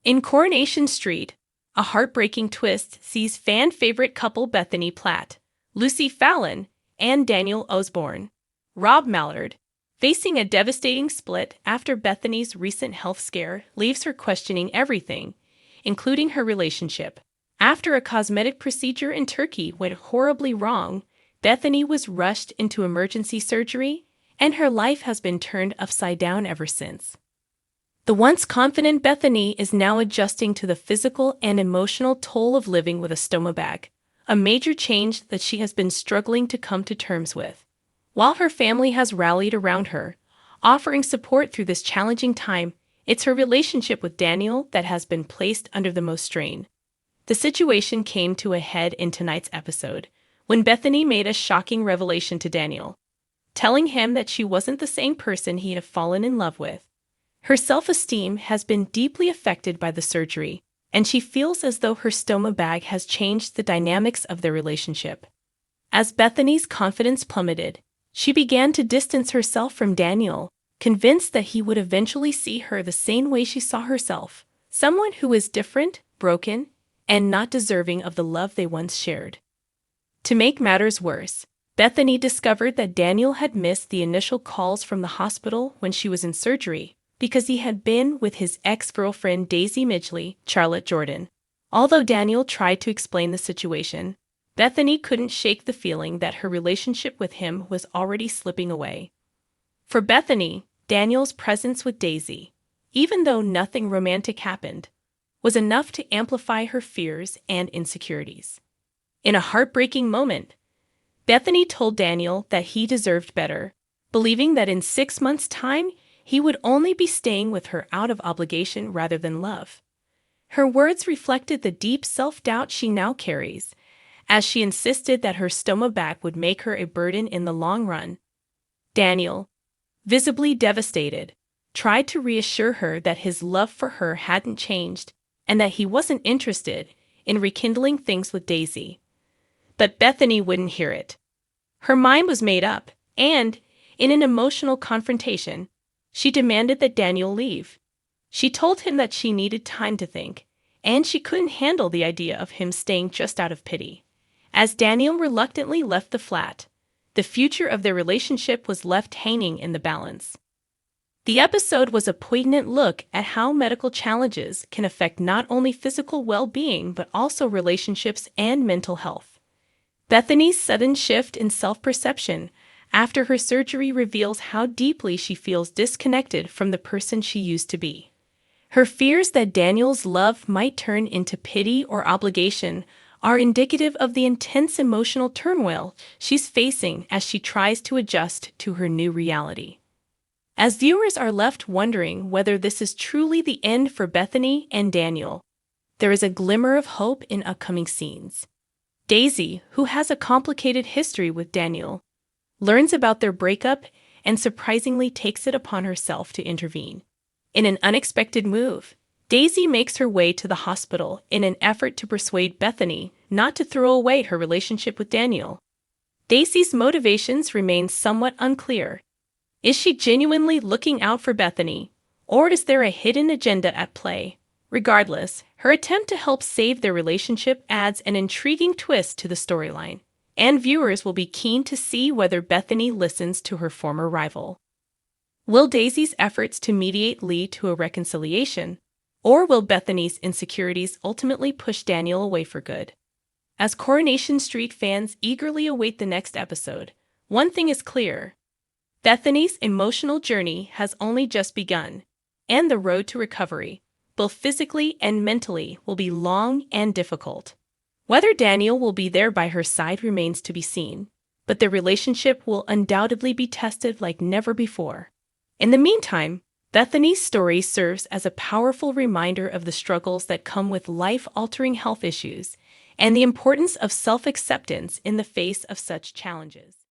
In Coronation Street, a heartbreaking twist sees fan favorite couple Bethany Platt, Lucy Fallon, and Daniel Osborne, Rob Mallard, facing a devastating split after Bethany's recent health scare leaves her questioning everything, including her relationship. After a cosmetic procedure in Turkey went horribly wrong, Bethany was rushed into emergency surgery, and her life has been turned upside down ever since. The once confident Bethany is now adjusting to the physical and emotional toll of living with a stoma bag, a major change that she has been struggling to come to terms with. While her family has rallied around her, offering support through this challenging time, it's her relationship with Daniel that has been placed under the most strain. The situation came to a head in tonight's episode, when Bethany made a shocking revelation to Daniel, telling him that she wasn't the same person he had fallen in love with. Her self-esteem has been deeply affected by the surgery, and she feels as though her stoma bag has changed the dynamics of their relationship. As Bethany's confidence plummeted, she began to distance herself from Daniel, convinced that he would eventually see her the same way she saw herself, someone who is different, broken, and not deserving of the love they once shared. To make matters worse, Bethany discovered that Daniel had missed the initial calls from the hospital when she was in surgery, because he had been with his ex-girlfriend Daisy Midgley, Charlotte Jordan. Although Daniel tried to explain the situation, Bethany couldn't shake the feeling that her relationship with him was already slipping away. For Bethany, Daniel's presence with Daisy, even though nothing romantic happened, was enough to amplify her fears and insecurities. In a heartbreaking moment, Bethany told Daniel that he deserved better, believing that in 6 months' time, he would only be staying with her out of obligation rather than love. Her words reflected the deep self-doubt she now carries, as she insisted that her stoma bag would make her a burden in the long run. Daniel, visibly devastated, tried to reassure her that his love for her hadn't changed and that he wasn't interested in rekindling things with Daisy. But Bethany wouldn't hear it. Her mind was made up, and, in an emotional confrontation, she demanded that Daniel leave. She told him that she needed time to think, and she couldn't handle the idea of him staying just out of pity. As Daniel reluctantly left the flat, the future of their relationship was left hanging in the balance. The episode was a poignant look at how medical challenges can affect not only physical well-being but also relationships and mental health. Bethany's sudden shift in self-perception after her surgery reveals how deeply she feels disconnected from the person she used to be. Her fears that Daniel's love might turn into pity or obligation are indicative of the intense emotional turmoil she's facing as she tries to adjust to her new reality. As viewers are left wondering whether this is truly the end for Bethany and Daniel, there is a glimmer of hope in upcoming scenes. Daisy, who has a complicated history with Daniel, learns about their breakup and surprisingly takes it upon herself to intervene. In an unexpected move, Daisy makes her way to the hospital in an effort to persuade Bethany not to throw away her relationship with Daniel. Daisy's motivations remain somewhat unclear. Is she genuinely looking out for Bethany, or is there a hidden agenda at play? Regardless, her attempt to help save their relationship adds an intriguing twist to the storyline, and viewers will be keen to see whether Bethany listens to her former rival. Will Daisy's efforts to mediate lead to a reconciliation, or will Bethany's insecurities ultimately push Daniel away for good? As Coronation Street fans eagerly await the next episode, one thing is clear: Bethany's emotional journey has only just begun, and the road to recovery, both physically and mentally, will be long and difficult. Whether Daniel will be there by her side remains to be seen, but their relationship will undoubtedly be tested like never before. In the meantime, Bethany's story serves as a powerful reminder of the struggles that come with life-altering health issues and the importance of self-acceptance in the face of such challenges.